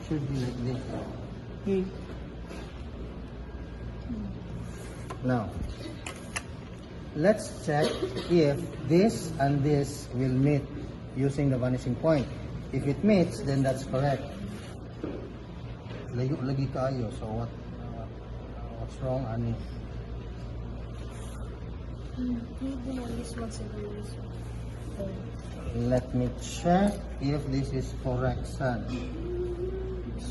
should be like this. Now, let's check if this and this will meet using the vanishing point. If it meets, then that's correct. Layo lagi kayo. So what's wrong, Ani? Let me check if this is correct, son.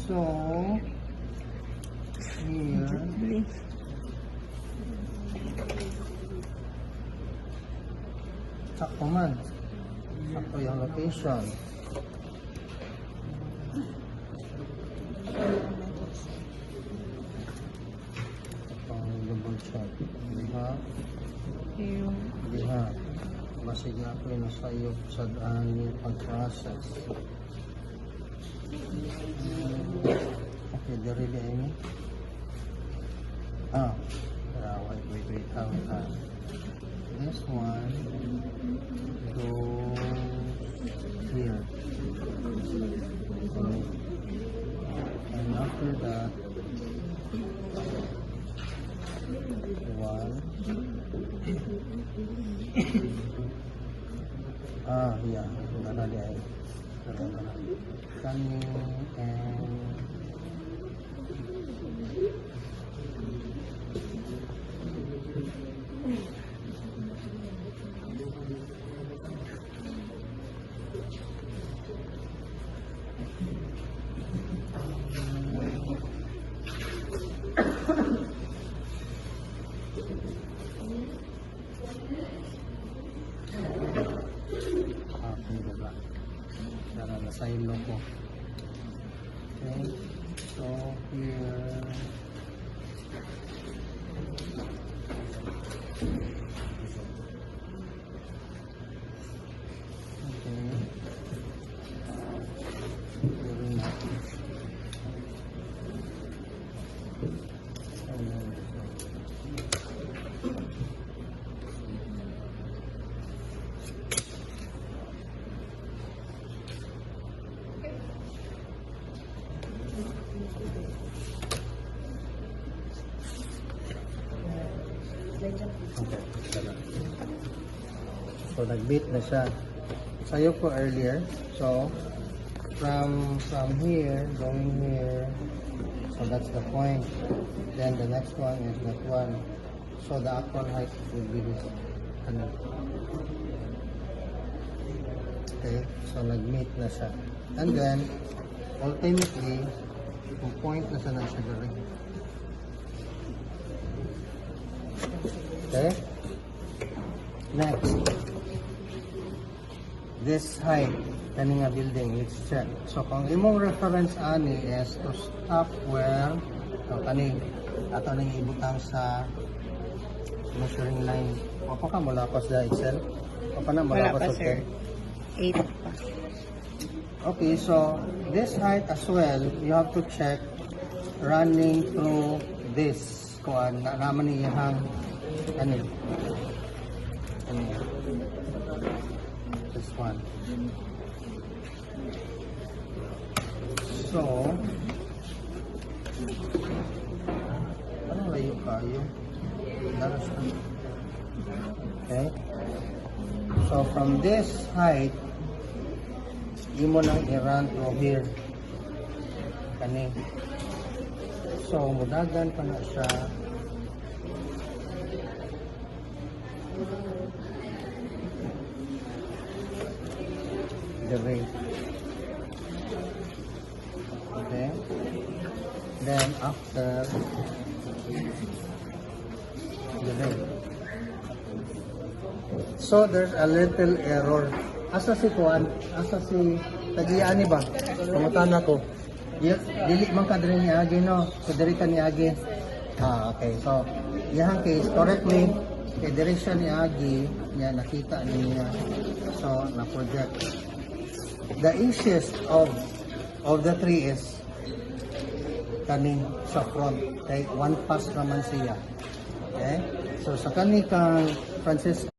So here, sakto man. Sakto yung location. Double check. Diha. Masig na ako yung nasayop sa daan yung pag-process. Okay, there really any? Wait, how? This one goes here. Okay. And after that, one. Yeah. Coming and silo ko. Okay, so here okay, so nag-beat na siya. Sayo ko earlier. So from here going here, so that's the point. Then the next one is that one. So the actual height will be this. Okay, so nag-meet na siya. And then ultimately, kung point na siya siya rin. Okay? Next. This height, kani nga building, let's check. So, kung imong reference ani is to stop where, so, kani, ato nang ibutang sa measuring line. Opo ka, mula pa sa Excel? Opo na, mula pa sa sir. 8 pa. Okay, so, this height as well, you have to check running through this. Kung naman niyang ano, this one. So, anong layo kayo? Okay. So, from this height, yun mo nang i-run through here. Kani. So, mudagan pa na siya. The rate. Okay. Then after the rate. So there's a little error. Asa si Kuan? Asa si Tagiani ba? Kamutan ako. Dili man ka diri ni Agi no. So diri ka ni Agi. Okay. So iyang case correctly kay direction ni Agi niya nakita niya. So na-project. The easiest of the three is kaning sa front. Okay, one pass naman siya. Okay? So sa kani kang Francisco